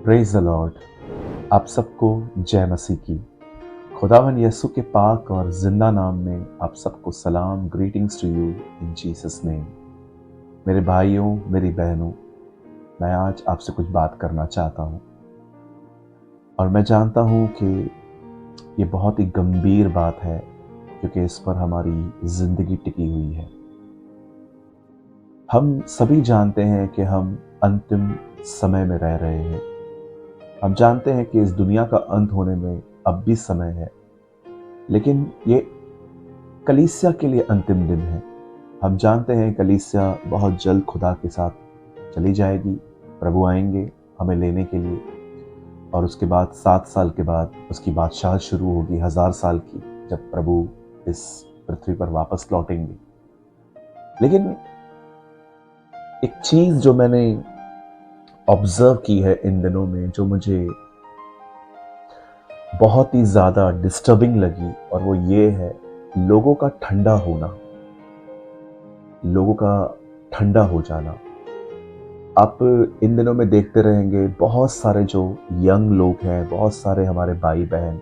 Praise the Lord. आप सबको जय मसीह की। खुदावन यीशु के पाक और जिंदा नाम में आप सबको सलाम, greetings to you in Jesus name. मेरे भाइयों, मेरी बहनों, मैं आज आपसे कुछ बात करना चाहता हूँ और मैं जानता हूँ कि ये बहुत ही गंभीर बात है क्योंकि इस पर हमारी जिंदगी टिकी हुई है। हम सभी जानते हैं कि हम अंतिम समय में रह रहे हैं। हम जानते हैं कि इस दुनिया का अंत होने में अब भी समय है, लेकिन ये कलीसिया के लिए अंतिम दिन है। हम जानते हैं कलीसिया बहुत जल्द खुदा के साथ चली जाएगी। प्रभु आएंगे हमें लेने के लिए और उसके बाद 7 साल के बाद उसकी बादशाह शुरू होगी, 1000 साल की, जब प्रभु इस पृथ्वी पर वापस लौटेंगे। लेकिन एक चीज जो मैंने ऑब्जर्व की है इन दिनों में, जो मुझे बहुत ही ज्यादा डिस्टर्बिंग लगी, और वो ये है लोगों का ठंडा होना, लोगों का ठंडा हो जाना। आप इन दिनों में देखते रहेंगे बहुत सारे जो यंग लोग हैं, बहुत सारे हमारे भाई बहन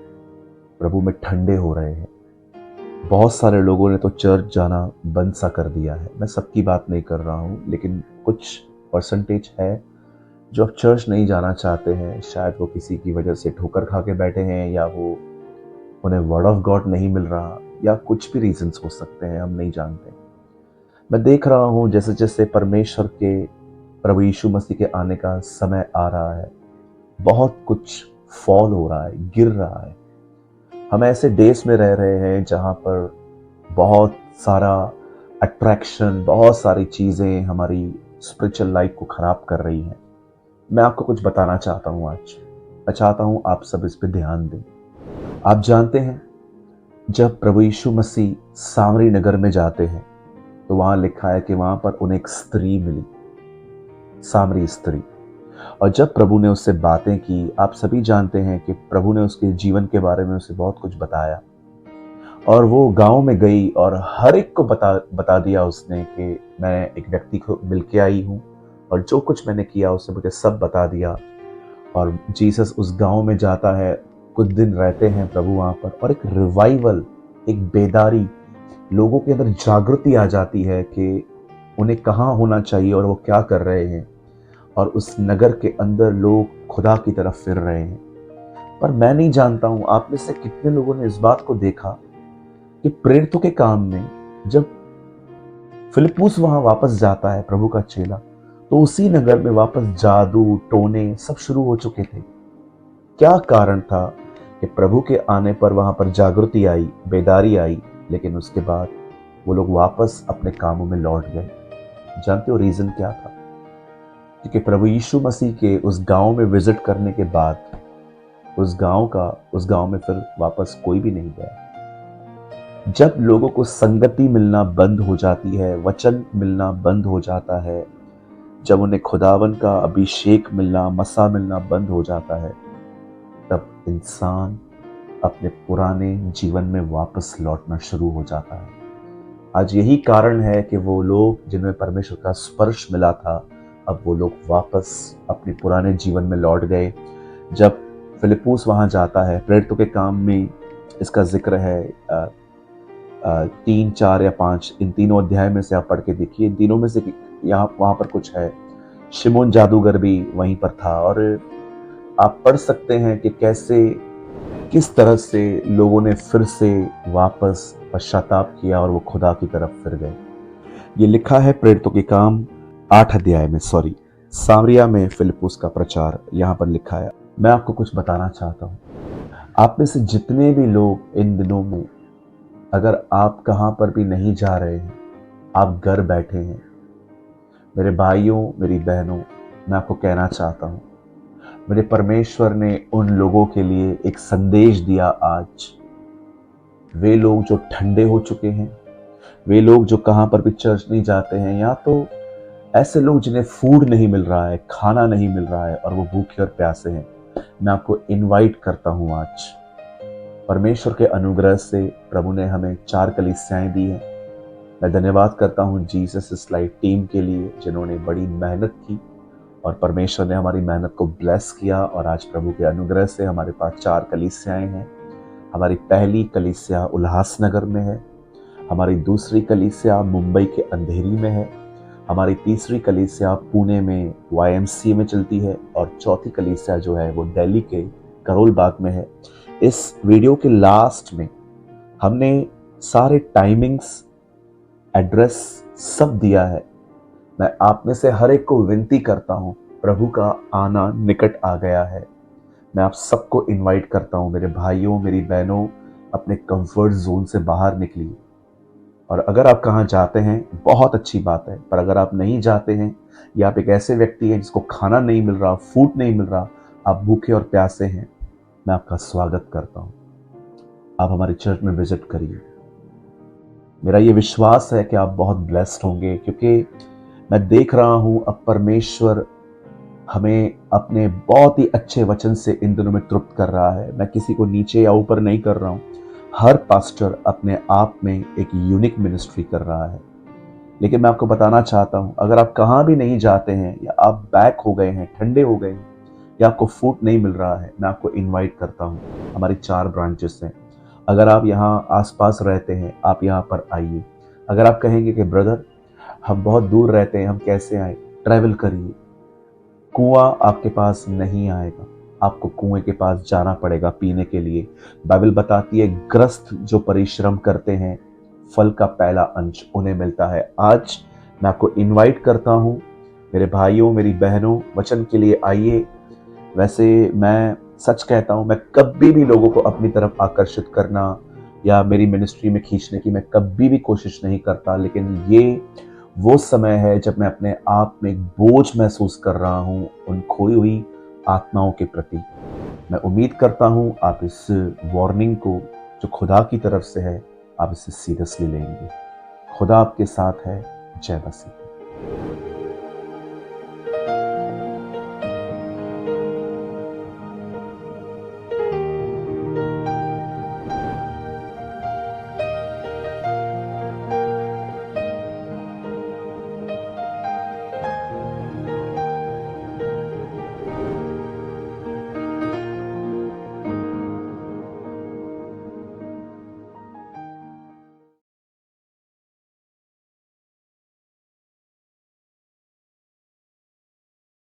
प्रभु में ठंडे हो रहे हैं। बहुत सारे लोगों ने तो चर्च जाना बंद सा कर दिया है। मैं सबकी बात नहीं कर रहा हूँ, लेकिन कुछ परसेंटेज है जो अब चर्च नहीं जाना चाहते हैं। शायद वो किसी की वजह से ठोकर खा के बैठे हैं, या वो उन्हें वर्ड ऑफ गॉड नहीं मिल रहा, या कुछ भी रीजंस हो सकते हैं, हम नहीं जानते। मैं देख रहा हूँ जैसे जैसे परमेश्वर के, प्रभु यीशु मसीह के आने का समय आ रहा है, बहुत कुछ फॉल हो रहा है, गिर रहा है। हम ऐसे डेज में रह रहे हैं जहाँ पर बहुत सारा अट्रैक्शन, बहुत सारी चीज़ें हमारी स्पिरिचुअल लाइफ को खराब कर रही हैं। मैं आपको कुछ बताना चाहता हूँ आज। मैं चाहता हूँ आप सब इस पे ध्यान दें। आप जानते हैं जब प्रभु यीशु मसीह सामरी नगर में जाते हैं तो वहां लिखा है कि वहां पर उन्हें एक स्त्री मिली, सामरी स्त्री। और जब प्रभु ने उससे बातें की, आप सभी जानते हैं कि प्रभु ने उसके जीवन के बारे में उसे बहुत कुछ बताया, और वो गांव में गई और हर एक को बता दिया उसने कि मैं एक व्यक्ति को मिल के आई हूँ, और जो कुछ मैंने किया उसने मुझे सब बता दिया। और जीसस उस गांव में जाता है, कुछ दिन रहते हैं प्रभु वहां पर, और एक रिवाइवल, एक बेदारी, लोगों के अंदर जागृति आ जाती है कि उन्हें कहाँ होना चाहिए और वो क्या कर रहे हैं। और उस नगर के अंदर लोग खुदा की तरफ फिर रहे हैं। पर मैं नहीं जानता हूं आप में से कितने लोगों ने इस बात को देखा कि प्रेरितों के काम में जब फिलिप्पुस वहां वापस जाता है, प्रभु का चेला, तो उसी नगर में वापस जादू टोने सब शुरू हो चुके थे। क्या कारण था कि प्रभु के आने पर वहां पर जागृति आई, बेदारी आई, लेकिन उसके बाद वो लोग वापस अपने कामों में लौट गए? जानते हो रीजन क्या था? क्योंकि प्रभु यीशु मसीह के उस गांव में विजिट करने के बाद उस गांव में फिर वापस कोई भी नहीं गया। जब लोगों को संगति मिलना बंद हो जाती है, वचन मिलना बंद हो जाता है, जब उन्हें खुदावन का अभिषेक मिलना, मसा मिलना बंद हो जाता है, तब इंसान अपने पुराने जीवन में वापस लौटना शुरू हो जाता है। आज यही कारण है कि वो लोग जिन्हें परमेश्वर का स्पर्श मिला था, अब वो लोग वापस अपने पुराने जीवन में लौट गए। जब फिलिप्पुस वहां जाता है, प्रेरितों के काम में इसका जिक्र है 3, 4 या 5, इन तीनों अध्याय में से आप पढ़ के देखिए। इन तीनों में से यहाँ वहां पर कुछ है। शिमोन जादूगर भी वहीं पर था, और आप पढ़ सकते हैं कि कैसे, किस तरह से लोगों ने फिर से वापस पश्चाताप किया और वो खुदा की तरफ फिर गए। ये लिखा है प्रेरितों के काम 8 अध्याय में, सामरिया में फिलिप्पुस का प्रचार, यहाँ पर लिखा है। मैं आपको कुछ बताना चाहता हूँ। आप में से जितने भी लोग इन दिनों में, अगर आप कहाँ पर भी नहीं जा रहे हैं, आप घर बैठे हैं, मेरे भाइयों, मेरी बहनों, मैं आपको कहना चाहता हूँ, मेरे परमेश्वर ने उन लोगों के लिए एक संदेश दिया आज। वे लोग जो ठंडे हो चुके हैं, वे लोग जो कहां पर भी चर्च नहीं जाते हैं, या तो ऐसे लोग जिन्हें फूड नहीं मिल रहा है, खाना नहीं मिल रहा है और वो भूखे और प्यासे हैं, मैं आपको इनवाइट करता हूं आज। परमेश्वर के अनुग्रह से प्रभु ने हमें 4 कलीसियाएं दी हैं। मैं धन्यवाद करता हूं जीसस इस लाइफ टीम के लिए, जिन्होंने बड़ी मेहनत की और परमेश्वर ने हमारी मेहनत को ब्लेस किया और आज प्रभु के अनुग्रह से हमारे पास 4 कलीसियाएं हैं। हमारी पहली कलीसिया उल्लासनगर में है, हमारी दूसरी कलीसिया मुंबई के अंधेरी में है, हमारी तीसरी कलीसिया पुणे में YMCA में चलती है और चौथी कलीसिया जो है वो दिल्ली के करोल बाग में है। इस वीडियो के लास्ट में हमने सारे टाइमिंग्स, एड्रेस सब दिया है। मैं आप में से हर एक को विनती करता हूँ, प्रभु का आना निकट आ गया है। मैं आप सबको इनवाइट करता हूँ, मेरे भाइयों मेरी बहनों, अपने कंफर्ट जोन से बाहर निकलिए। और अगर आप कहाँ जाते हैं बहुत अच्छी बात है, पर अगर आप नहीं जाते हैं या आप एक ऐसे व्यक्ति हैं जिसको खाना नहीं मिल रहा, फूड नहीं मिल रहा, आप भूखे और प्यासे हैं, मैं आपका स्वागत करता हूँ। आप हमारी चर्च में विजिट करिए। मेरा ये विश्वास है कि आप बहुत ब्लेस्ड होंगे, क्योंकि मैं देख रहा हूँ अब परमेश्वर हमें अपने बहुत ही अच्छे वचन से इन दिनों में तृप्त कर रहा है। मैं किसी को नीचे या ऊपर नहीं कर रहा हूँ। हर पास्टर अपने आप में एक यूनिक मिनिस्ट्री कर रहा है। लेकिन मैं आपको बताना चाहता हूँ, अगर आप कहाँ भी नहीं जाते हैं या आप बैक हो गए हैं, ठंडे हो गए हैं या आपको फूड नहीं मिल रहा है, मैं आपको इन्वाइट करता हूँ। हमारी 4 ब्रांचेस हैं। अगर आप यहाँ आसपास रहते हैं, आप यहाँ पर आइए। अगर आप कहेंगे कि ब्रदर हम बहुत दूर रहते हैं, हम कैसे आए, ट्रैवल करिए। कुआं आपके पास नहीं आएगा, आपको कुएं के पास जाना पड़ेगा पीने के लिए। बाइबल बताती है ग्रस्त जो परिश्रम करते हैं फल का पहला अंश उन्हें मिलता है। आज मैं आपको इनवाइट करता हूं, मेरे भाइयों मेरी बहनों, वचन के लिए आइए। वैसे मैं सच कहता हूं, मैं कभी भी लोगों को अपनी तरफ आकर्षित करना या मेरी मिनिस्ट्री में खींचने की मैं कभी भी कोशिश नहीं करता, लेकिन ये वो समय है जब मैं अपने आप में एक बोझ महसूस कर रहा हूं उन खोई हुई आत्माओं के प्रति। मैं उम्मीद करता हूं आप इस वार्निंग को जो खुदा की तरफ से है, आप इसे सीरियसली लेंगे। खुदा आपके साथ है। जय मसीह।